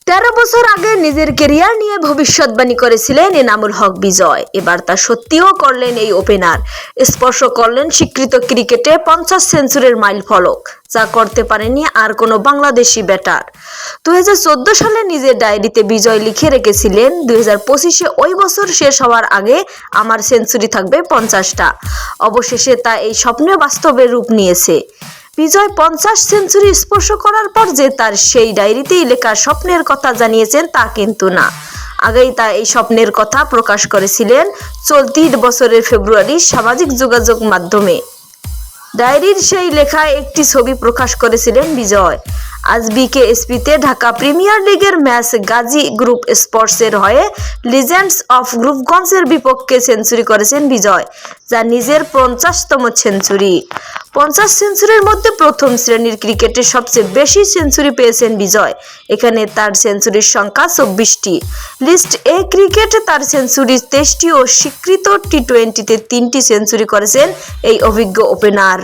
13 বছর আগে নিজের ক্যারিয়ার নিয়ে ভবিষ্যৎবাণী করেছিলেন এনামুল হক বিজয়। এবার তা সত্যিও করলেন এই ওপেনার। স্পর্শ করলেন স্বীকৃত ক্রিকেটে 50 সেঞ্চুরির মাইল ফলক, যা করতে পারেনি আর কোনো বাংলাদেশি ব্যাটার। 2014 সালে নিজের ডায়েরিতে বিজয় লিখে রেখেছিলেন, 2025-এ ওই বছর শেষ হওয়ার আগে আমার সেঞ্চুরি থাকবে 50টা। অবশেষে তা এই স্বপ্নে বাস্তবে রূপ নিয়েছে। বিজয় 50 সেঞ্চুরি স্পর্শ করার পর যে তার সেই ডায়েরিতেই লেখা স্বপ্নের কথা জানিয়েছেন তা কিন্তু না। আগেই তা এই স্বপ্নের কথা প্রকাশ করেছিলেন চলতি বছরের ফেব্রুয়ারি সামাজিক যোগাযোগ মাধ্যমে। ডায়েরির সেই লেখায় একটি ছবি প্রকাশ করেছিলেন বিজয়। আজ বিকেএসপিতে ঢাকা প্রিমিয়ার লিগের ম্যাচ গাজী গ্রুপ স্পোর্টসের হয়ে লিজেন্ডস অফ গ্রুপগঞ্জের বিপক্ষে সেঞ্চুরি করেছেন বিজয়, যা নিজের 50তম সেঞ্চুরি। 50 সেঞ্চুরির মধ্যে প্রথম শ্রেণীর ক্রিকেটে সবচেয়ে বেশি সেঞ্চুরি পেয়েছেন বিজয়। এখানে তার সেঞ্চুরির সংখ্যা 24টি। লিস্ট এ ক্রিকেটে তার সেঞ্চুরি 23টি ও স্বীকৃত টি-20-তে 3টি সেঞ্চুরি করেছেন এই অভিজ্ঞ ওপেনার।